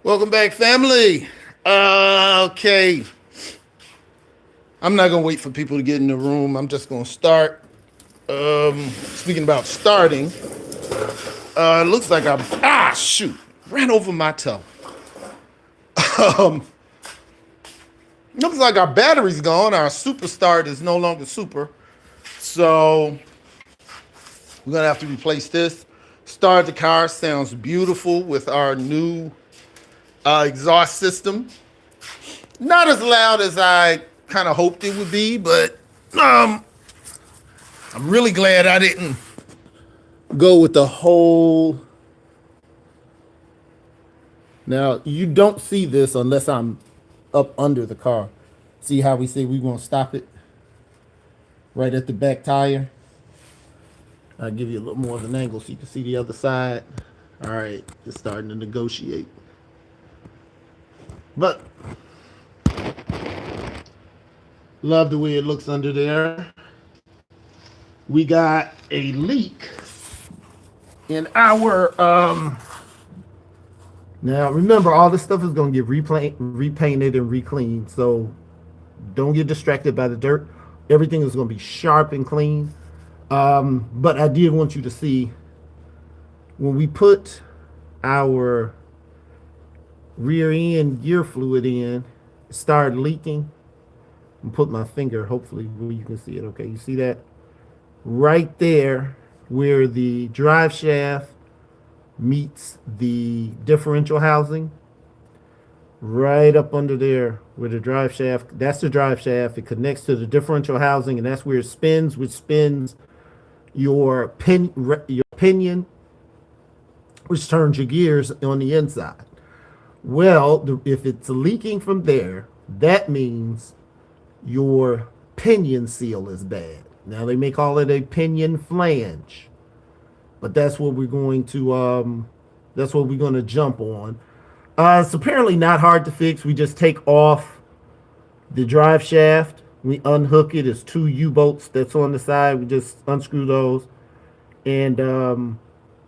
Welcome back, family. Okay. I'm not going to wait for people to get in the room. I'm just going to start. Speaking about starting, looks like shoot, ran over my toe. Um, looks like our battery's gone. Our super start is no longer super. So we're going to have to replace this. Start the car. Sounds beautiful with our new exhaust system. Not as loud as I kind of hoped it would be, but um, I'm really glad I didn't go with the whole. Now, you don't see this unless I'm up under the car. See how we say we're going to stop it right at the back tire? I'll give you a little more of an angle so you can see the other side. All right, it's starting to negotiate. But love the way it looks under there. We got a leak in our now remember all this stuff is going to get repainted and recleaned, so don't get distracted by the dirt. Everything is going to be sharp and clean. But I did want you to see when we put our rear end gear fluid in, it started leaking. I'm put my finger hopefully where you can see it. Okay, you see that right there where the drive shaft meets the differential housing, right up under there where the drive shaft, that's the drive shaft. It connects to the differential housing, and that's where it spins, which spins your pinion, which turns your gears on the inside. Well, if it's leaking from there, that means your pinion seal is bad. Now they may call it a pinion flange, but that's what we're going to jump on. It's apparently not hard to fix. We just take off the drive shaft. We unhook it. It's two U-bolts that's on the side. We just unscrew those and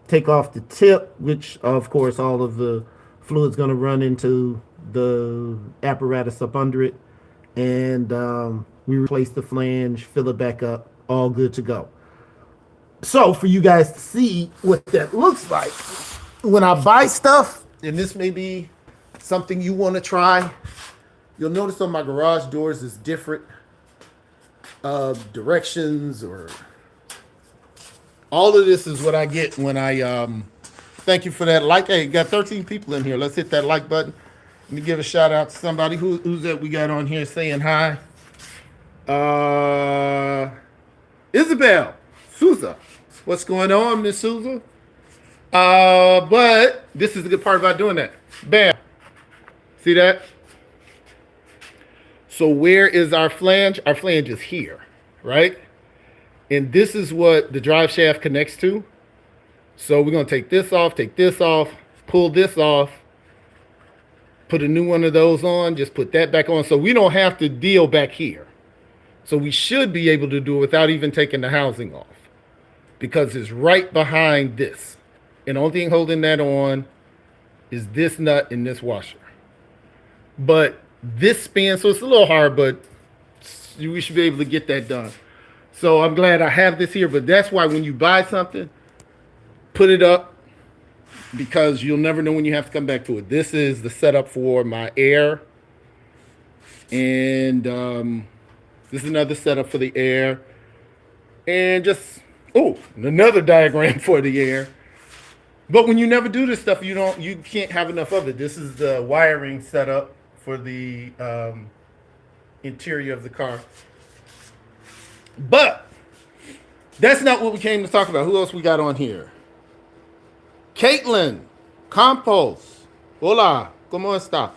take off the tip, which of course all of the fluid's going to run into the apparatus up under it. And we replace the flange, fill it back up, all good to go. So for you guys to see what that looks like when I buy stuff, and this may be something you want to try, you'll notice on my garage doors is different directions, or all of this is what I get when I thank you for that like. Hey, got 13 people in here. Let's hit that like button. Let me give a shout out to somebody who's that we got on here saying hi. Isabel Souza. What's going on, Miss Souza? But this is the good part about doing that. Bam. See that? So where is our flange? Our flange is here, right? And this is what the drive shaft connects to. So we're going to take this off, pull this off, put a new one of those on, just put that back on. So we don't have to deal back here. So we should be able to do it without even taking the housing off, because it's right behind this. And the only thing holding that on is this nut and this washer. But this spins, so it's a little hard, but we should be able to get that done. So I'm glad I have this here, but that's why when you buy something, put it up, because you'll never know when you have to come back to it. This is the setup for my air. And this is another setup for the air. And just, another diagram for the air. But when you never do this stuff, you can't have enough of it. This is the wiring setup for the interior of the car. But that's not what we came to talk about. Who else we got on here? Caitlin Campos. Hola, ¿cómo está?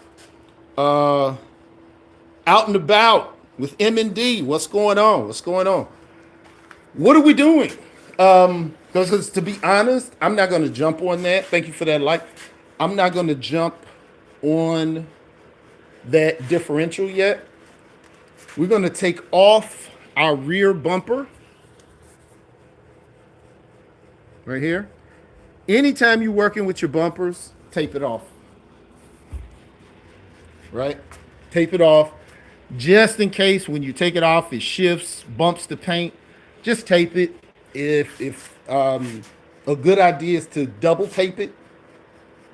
Out and about with M&D. What's going on? What are we doing? Because to be honest, I'm not going to jump on that. Thank you for that like. I'm not going to jump on that differential yet. We're going to take off our rear bumper right here. Anytime you're working with your bumpers, tape it off. right? Tape it off. Just in case when you take it off, it shifts, bumps the paint. Just tape it. If a good idea is to double tape it,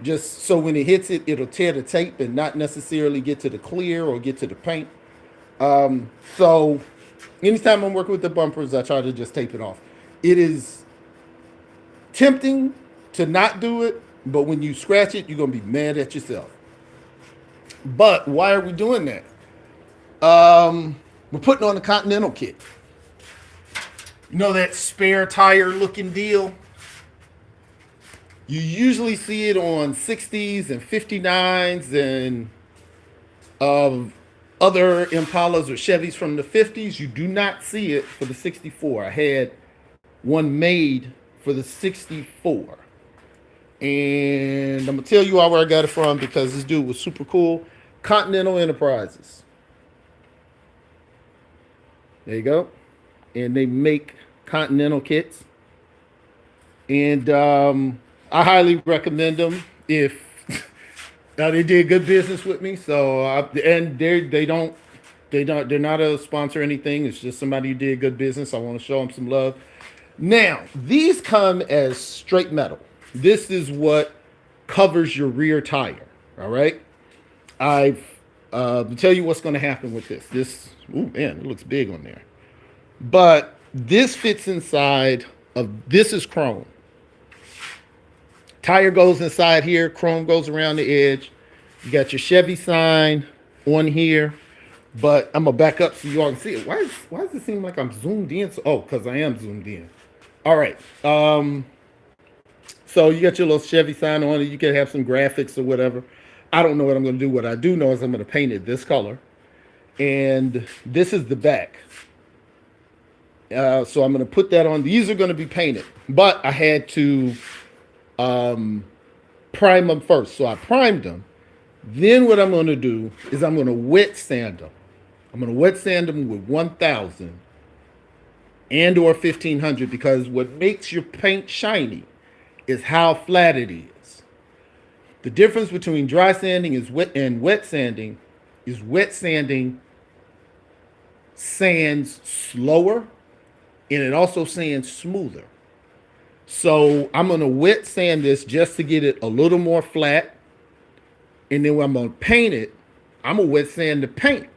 just so when it hits it, it'll tear the tape and not necessarily get to the clear or get to the paint. So anytime I'm working with the bumpers, I try to just tape it off. It is tempting to not do it, but when you scratch it, you're gonna be mad at yourself. But why are we doing that? We're putting on the Continental kit. You know that spare tire looking deal? You usually see it on 60s and 59s and other Impalas or Chevys from the 50s. You do not see it for the 64. I had one made for the 64. And I'm going to tell you all where I got it from because this dude was super cool. Continental Enterprises. There you go. And they make Continental kits. And I highly recommend them if they did good business with me. So and they're not a sponsor or anything. It's just somebody who did good business. I want to show them some love. Now, these come as straight metal. This is what covers your rear tire. All right. I've tell you what's going to happen with this. This, oh man, it looks big on there. But this fits inside of, this is chrome. Tire goes inside here. Chrome goes around the edge. You got your Chevy sign on here. But I'm going to back up so you all can see it. Why does it seem like I'm zoomed in? Oh, because I am zoomed in. All right. So you got your little Chevy sign on it. You can have some graphics or whatever. I don't know what I'm going to do. What I do know is I'm going to paint it this color. And this is the back. So I'm going to put that on. These are going to be painted. But I had to prime them first. So I primed them. Then what I'm going to do is I'm going to wet sand them. I'm going to wet sand them with 1000 and or 1500 because what makes your paint shiny is how flat it is. The difference between dry sanding is wet sanding is wet sanding sands slower and it also sands smoother. So I'm going to wet sand this just to get it a little more flat. And then when I'm going to paint it, I'm going to wet sand the paint.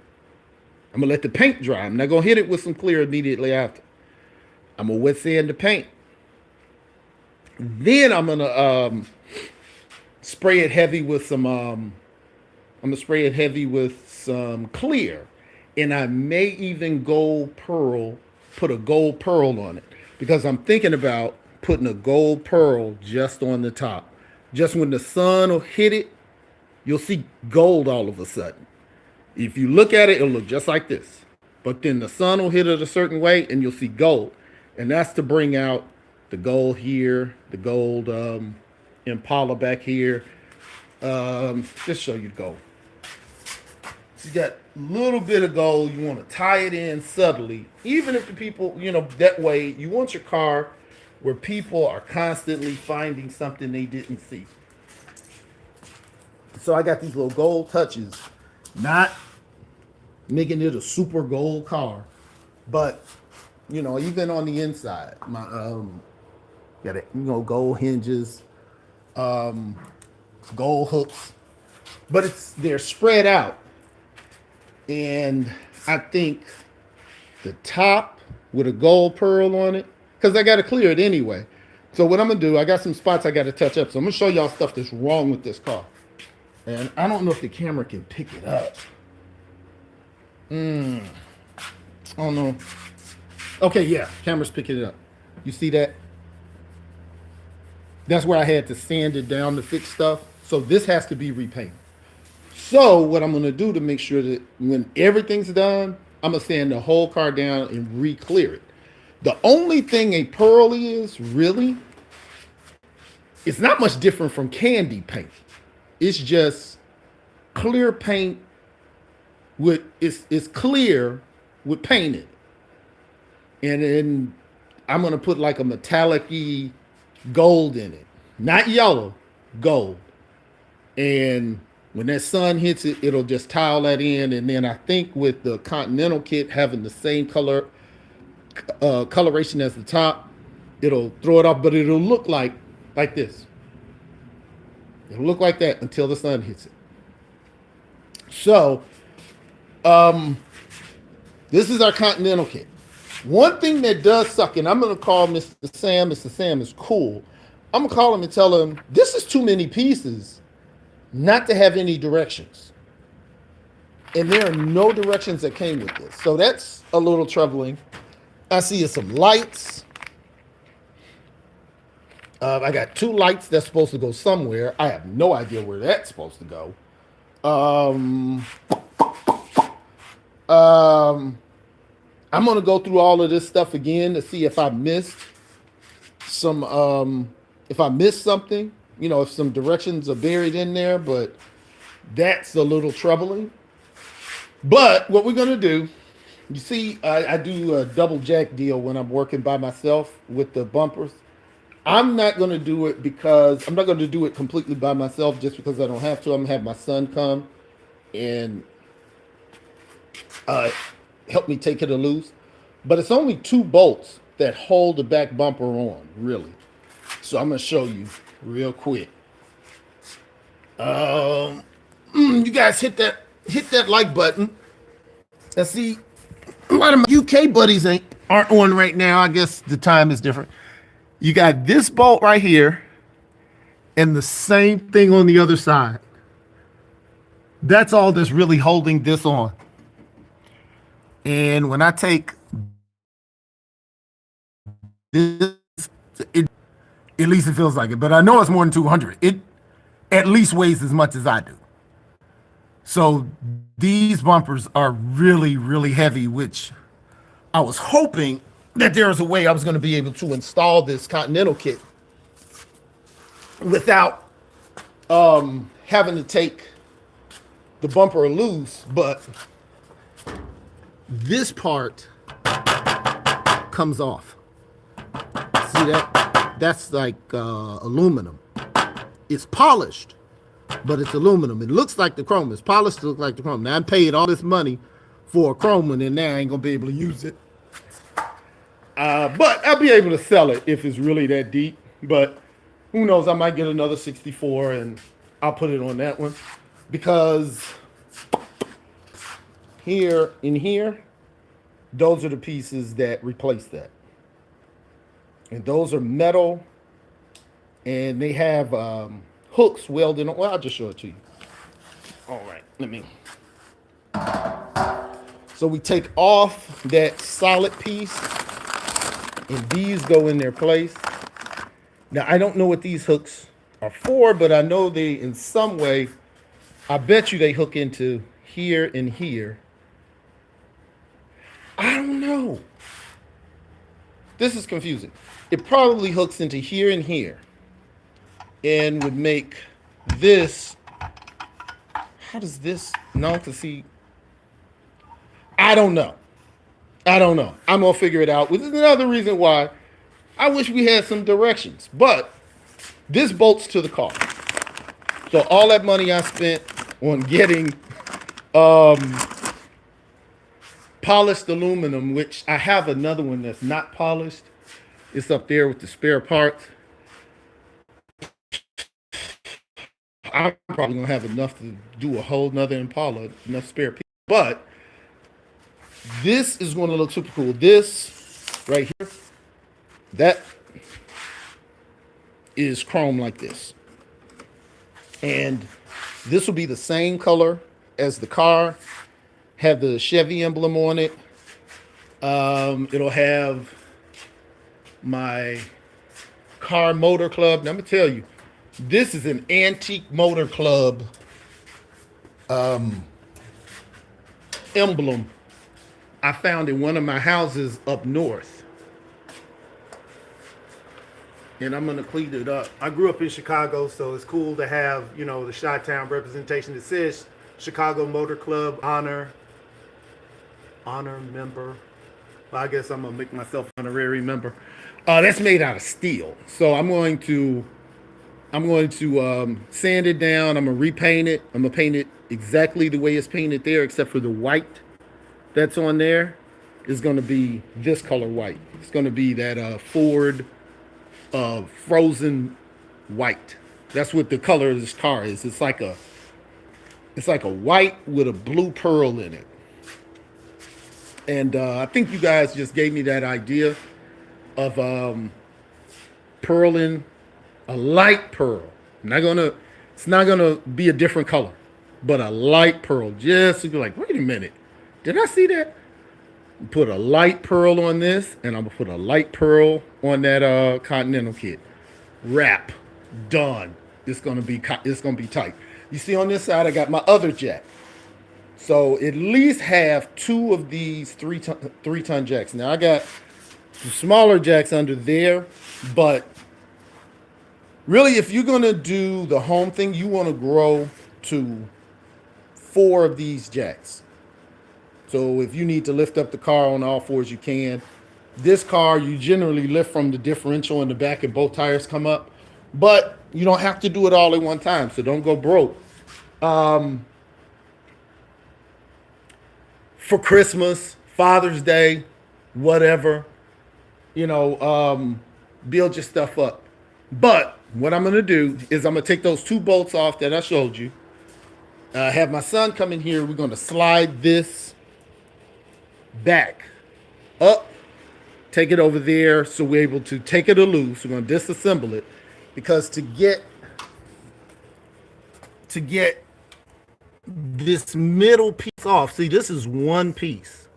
I'm going to let the paint dry. I'm not going to hit it with some clear immediately after. I'm going to wet sand the paint. Then I'm going to spray it heavy with some clear. And I may even put a gold pearl on it because I'm thinking about putting a gold pearl just on the top. Just when the sun will hit it, you'll see gold all of a sudden. If you look at it, it'll look just like this. But then the sun will hit it a certain way and you'll see gold. And that's to bring out the gold here, the gold Impala back here. Just show you the gold. So you got a little bit of gold. You want to tie it in subtly. Even if the people, that way you want your car where people are constantly finding something they didn't see. So I got these little gold touches, not making it a super gold car, but even on the inside, my got it, gold hinges, gold hooks, but they're spread out, and I think the top with a gold pearl on it, because I got to clear it anyway. So what I'm gonna do, I got some spots I got to touch up. So I'm gonna show y'all stuff that's wrong with this car. And I don't know if the camera can pick it up. I don't know. Okay, yeah, camera's picking it up. You see that? That's where I had to sand it down to fix stuff. So this has to be repainted. So what I'm going to do to make sure that when everything's done, I'm going to sand the whole car down and re-clear it. The only thing a pearl is, really, it's not much different from candy paint. It's just clear paint with it's clear with paint in it. And then I'm gonna put like a metallic-y gold in it. Not yellow, gold. And When that sun hits it, it'll just tile that in. And then I think with the Continental kit having the same coloration as the top, it'll throw it off, but it'll look like this. It'll look like that until the sun hits it. So, this is our Continental kit. One thing that does suck, and I'm going to call Mr. Sam. Mr. Sam is cool. I'm going to call him and tell him this is too many pieces not to have any directions. And there are no directions that came with this. So that's a little troubling. I see some lights. I got 2 lights that's supposed to go somewhere. I have no idea where that's supposed to go. I'm going to go through all of this stuff again to see if I missed something, if some directions are buried in there, but that's a little troubling. But what we're going to do, you see, I do a double jack deal when I'm working by myself with the bumpers. I'm not going to do it because I'm not going to do it completely by myself just because I don't have to. I'm going to have my son come and help me take it loose. But it's only 2 bolts that hold the back bumper on, really. So I'm going to show you real quick. You guys hit that like button. And see, a lot of my UK buddies aren't on right now. I guess the time is different. You got this bolt right here and the same thing on the other side. That's all that's really holding this on. And when I take this, at least it feels like it, but I know it's more than 200. It at least weighs as much as I do. So these bumpers are really, really heavy, which I was hoping that there was a way I was going to be able to install this Continental kit without having to take the bumper loose, but this part comes off. See that? That's like aluminum. It's polished, but it's aluminum. It looks like the chrome. It's polished to look like the chrome. Now I paid all this money for a chrome one, and now I ain't gonna be able to use it. But I'll be able to sell it if it's really that deep. But who knows? I might get another 64 and I'll put it on that one, because here, those are the pieces that replace that. And those are metal, and they have hooks welded on. Well, I'll just show it to you. All right, let me. So we take off that solid piece, and these go in their place. Now, I don't know what these hooks are for, but I know they, in some way, I bet you they hook into here and here. I don't know. This is confusing. It probably hooks into here and here and would make this. How does this? No, to see. I don't know. I'm going to figure it out. Which is another reason why I wish we had some directions. But this bolts to the car. So all that money I spent on getting polished aluminum, which I have another one that's not polished. It's up there with the spare parts. I'm probably going to have enough to do a whole nother Impala, enough spare pieces. But this is going to look super cool. This right here, that is chrome like this. And this will be the same color as the car. Have the Chevy emblem on it. It'll have my car motor club. Now, I'm going to tell you, this is an antique motor club emblem I found in one of my houses up north. And I'm going to clean it up. I grew up in Chicago, so it's cool to have, the Chi-Town representation. It says Chicago Motor Club honor member. Well, I guess I'm going to make myself an honorary member. That's made out of steel. So I'm going to I'm going to sand it down. I'm going to repaint it. I'm going to paint it exactly the way it's painted there, except for the white that's on there is going to be this color white. It's going to be that Ford frozen white. That's what the color of this car is. It's like a white with a blue pearl in it. And I think you guys just gave me that idea of pearling a light pearl. It's not gonna be a different color, but a light pearl. Just to be like, wait a minute, did I see that? Put a light pearl on this, and I'm gonna put a light pearl on that Continental kit. Wrap, done. It's gonna be tight. You see on this side, I got my other jack. So at least have two of these three ton jacks. Now I got some smaller jacks under there, but really, if you're gonna do the home thing, you want to grow to four of these jacks. So if you need to lift up the car on all fours, you can. This car, you generally lift from the differential in the back and both tires come up, but you don't have to do it all at one time. So don't go broke. For Christmas, Father's Day, whatever, build your stuff up. But what I'm going to do is I'm going to take those two bolts off that I showed you. Have my son come in here. We're going to slide this back up, take it over there so we're able to take it loose. We're going to disassemble it because to get this middle piece off, see, this is one piece.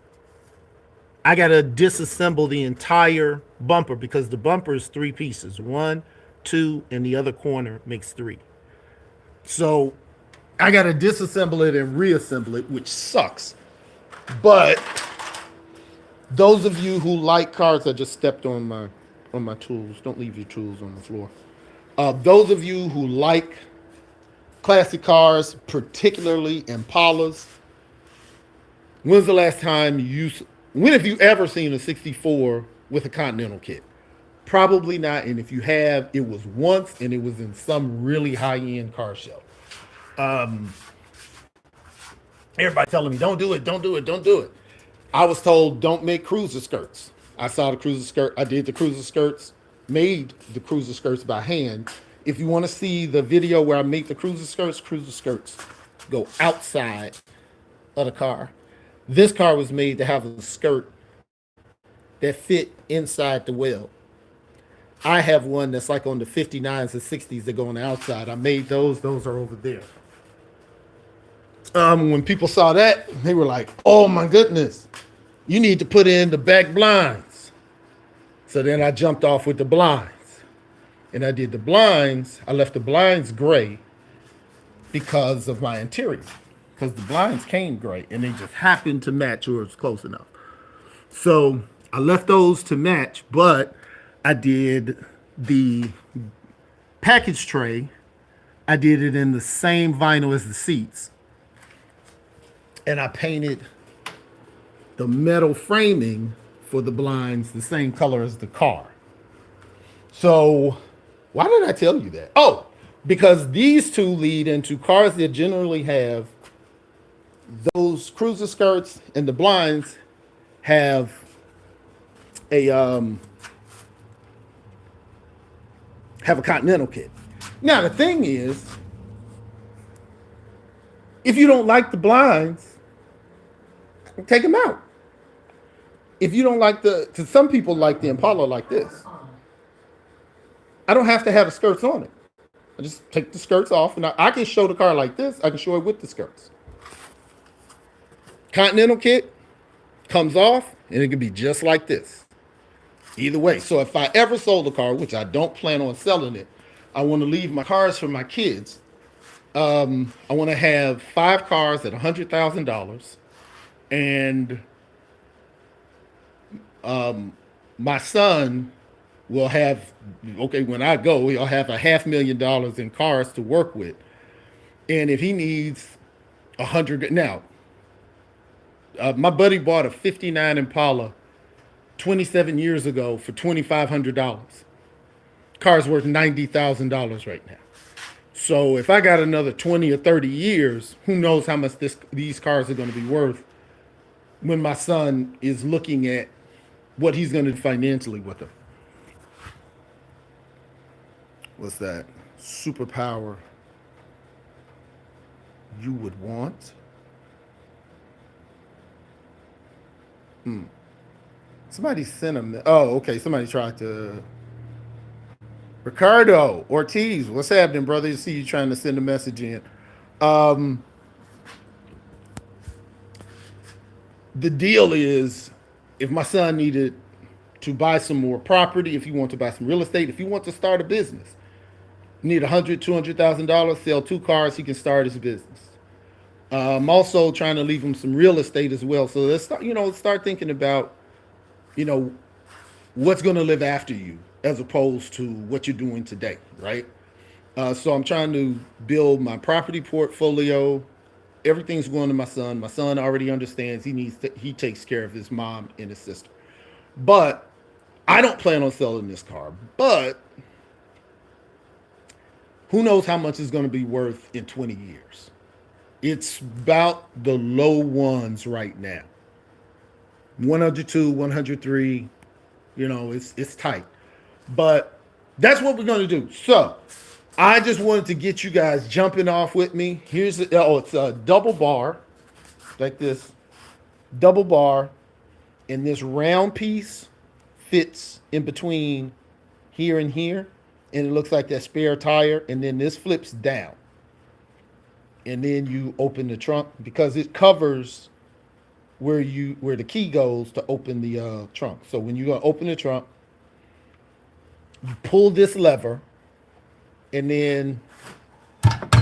I got to disassemble the entire bumper because the bumper is three pieces. One, two, and the other corner makes three. So I got to disassemble it and reassemble it, which sucks. But those of you who like cars, I just stepped on my tools. Don't leave your tools on the floor. Those of you who like classic cars, particularly Impalas, when have you ever seen a 64 with a Continental kit? Probably not. And if you have, it was once and it was in some really high-end car show. Everybody telling me, don't do it, don't do it, don't do it. I was told, don't make cruiser skirts. I saw the cruiser skirt. I did the cruiser skirts, made the cruiser skirts by hand. If you want to see the video where I make the cruiser skirts go outside of the car. This car was made to have a skirt that fit inside the wheel. I have one that's like on the 59s and 60s that go on the outside. I made those. Those are over there. When people saw that, they were like, oh my goodness, you need to put in the back blinds. So then I jumped off with the blinds. And I did the blinds. I left the blinds gray because of my interior. Because the blinds came gray and they just happened to match or it was close enough. So I left those to match, but I did the package tray. I did it in the same vinyl as the seats. And I painted the metal framing for the blinds the same color as the car. So why did I tell you that? Oh, because these two lead into cars that generally have those cruiser skirts and the blinds have a Continental kit. Now the thing is, if you don't like the blinds, take them out. If you don't like because some people like the Impala like this. I don't have to have the skirts on it. I just take the skirts off and I can show the car like this. I can show it with the skirts. Continental kit comes off and it can be just like this. Either way. So if I ever sold a car, which I don't plan on selling it, I want to leave my cars for my kids. I want to have 5 cars at $100,000 and my son will have, when I go, he'll have $500,000 in cars to work with. And if he needs 100, now, my buddy bought a 59 Impala 27 years ago for $2,500. Car's worth $90,000 right now. So if I got another 20 or 30 years, who knows how much these cars are going to be worth when my son is looking at what he's going to do financially with them. What's that? Superpower you would want? Somebody sent him. Oh, okay. Somebody tried to. Ricardo Ortiz, what's happening, brother? You see you trying to send a message in. Um, the deal is, if my son needed to buy some more property, if he wants to buy some real estate, if he wants to start a business, need $100,000, $200,000, sell 2 cars, he can start his business. I'm also trying to leave him some real estate as well. So let's start, start thinking about, you know, what's going to live after you as opposed to what you're doing today, right? So I'm trying to build my property portfolio. Everything's going to my son. My son already understands he takes care of his mom and his sister. But I don't plan on selling this car. But who knows how much it's going to be worth in 20 years? It's about the low ones right now. 102, 103, it's tight. But that's what we're going to do. So I just wanted to get you guys jumping off with me. It's a double bar, like this, double bar, and this round piece fits in between here and here, and it looks like that spare tire, and then this flips down. And then you open the trunk because it covers where the key goes to open the trunk. So when you're going to open the trunk, you pull this lever, and then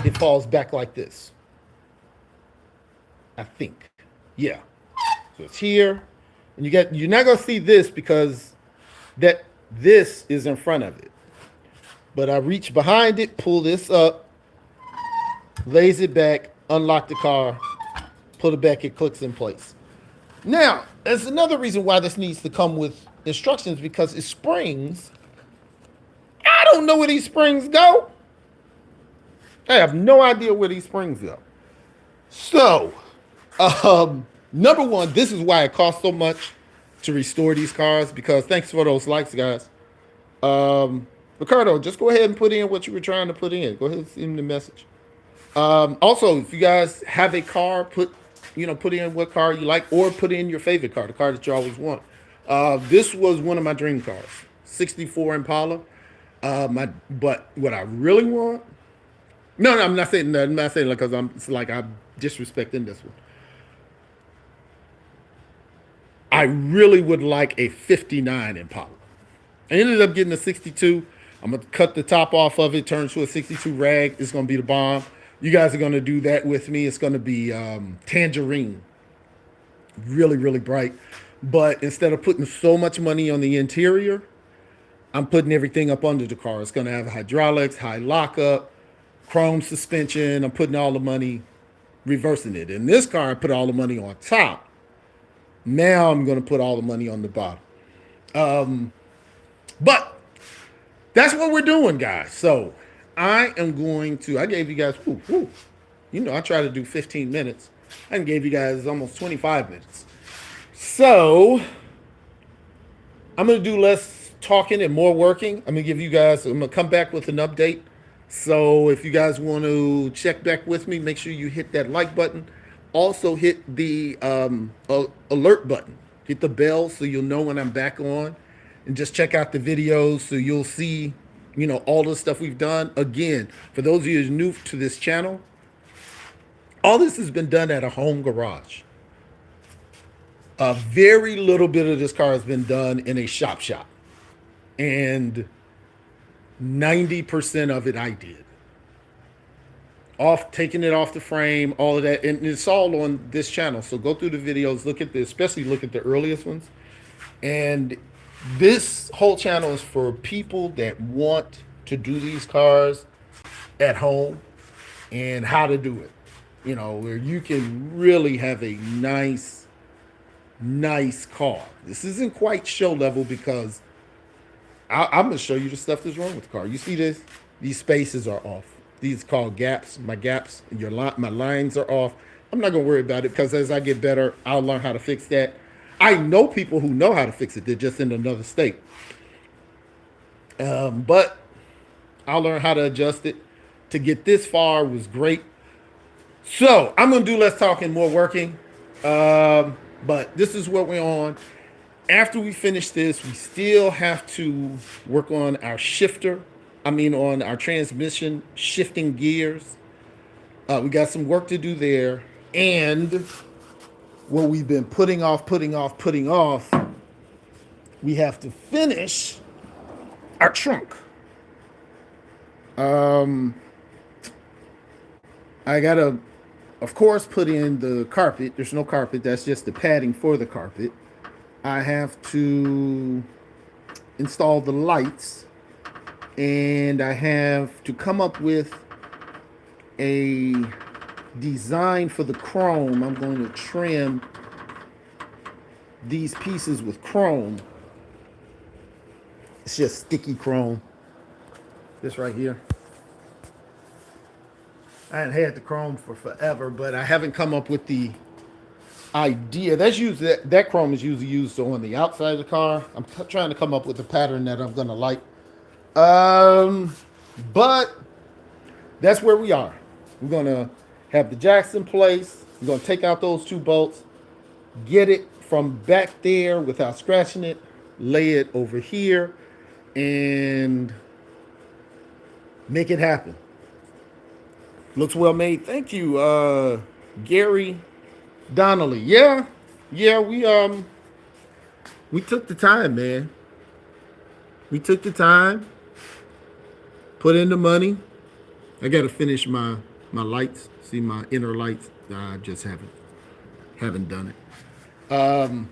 it falls back like this. I think. Yeah. So it's here. And you're not gonna see this because this is in front of it. But I reach behind it, pull this up, lays it back, unlock the car, put it back, it clicks in place. Now, there's another reason why this needs to come with instructions, because it springs. I don't know where these springs go. I have no idea where these springs go. So, number one, this is why it costs so much to restore these cars, because thanks for those likes, guys. Ricardo, just go ahead and put in what you were trying to put in. Go ahead and send the message. Also, if you guys have a car, put in what car you like, or put in your favorite car, the car that you always want. This was one of my dream cars, 64 Impala. But what I really want, no, I'm not saying that. I'm not saying that because I'm disrespecting this one. I really would like a 59 Impala. I ended up getting a 62. I'm going to cut the top off of it, turn to a 62 rag. It's going to be the bomb. You guys are going to do that with me. It's going to be tangerine. Really, really bright. But instead of putting so much money on the interior, I'm putting everything up under the car. It's going to have hydraulics, high lockup, chrome suspension. I'm putting all the money, reversing it. In this car, I put all the money on top. Now I'm going to put all the money on the bottom. But that's what we're doing, guys. So I gave you guys, I try to do 15 minutes. I gave you guys almost 25 minutes. So I'm going to do less talking and more working. I'm going to come back with an update. So if you guys want to check back with me, make sure you hit that like button. Also hit the alert button. Hit the bell so you'll know when I'm back on. And just check out the videos so you'll see, all the stuff we've done. Again, for those of you who are new to this channel, all this has been done at a home garage. A very little bit of this car has been done in a shop. And 90% of it I did. Taking it off the frame, all of that. And it's all on this channel. So go through the videos, especially look at the earliest ones. And this whole channel is for people that want to do these cars at home and how to do it. Where you can really have a nice car. This isn't quite show level because I'm going to show you the stuff that's wrong with the car. You see this? These spaces are off. these are called gaps. My gaps, my lines are off. I'm not gonna worry about it because as I get better, I'll learn how to fix that. I know people who know how to fix it. They're just in another state. But I'll learn how to adjust it. To get this far was great. So I'm gonna do less talking, more working. But this is what we're on. After we finish this, we still have to work on our shifter. I mean, on our transmission shifting gears. We got some work to do there. And what we've been putting off, we have to finish our trunk. I gotta, of course, put in the carpet. There's no carpet. That's just the padding for the carpet. I have to install the lights, and I have to come up with a design for the chrome. I'm going to trim these pieces with chrome. It's just sticky chrome. This right here. I hadn't had the chrome for forever, but I haven't come up with the idea. That's usually that chrome is usually used on the outside of the car. I'm trying to come up with a pattern that I'm gonna like. But that's where we are. We're gonna have the jacks in place. We're gonna take out those two bolts, get it from back there without scratching it, lay it over here, and make it happen. Looks well made. Thank you, Gary Donnelly. Yeah, we took the time, man. We took the time, put in the money. I got to finish my lights. See my inner lights. I just haven't done it.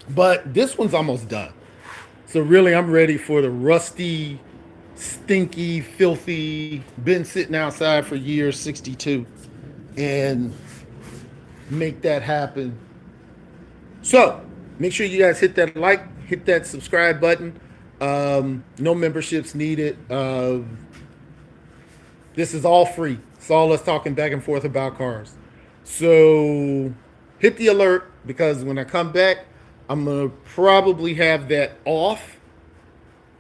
But this one's almost done. So really, I'm ready for the rusty, stinky, filthy, been sitting outside for years, 62, and make that happen. So make sure you guys hit that like, hit that subscribe button. No memberships needed. This is all free. It's all us talking back and forth about cars. So hit the alert, because when I come back, I'm gonna probably have that off,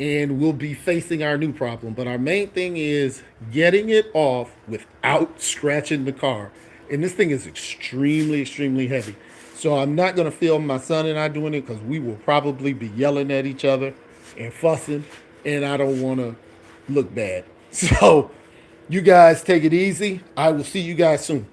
and we'll be facing our new problem. But our main thing is getting it off without scratching the car. And this thing is extremely, extremely heavy. So I'm not going to film my son and I doing it, because we will probably be yelling at each other and fussing. And I don't want to look bad. So you guys take it easy. I will see you guys soon.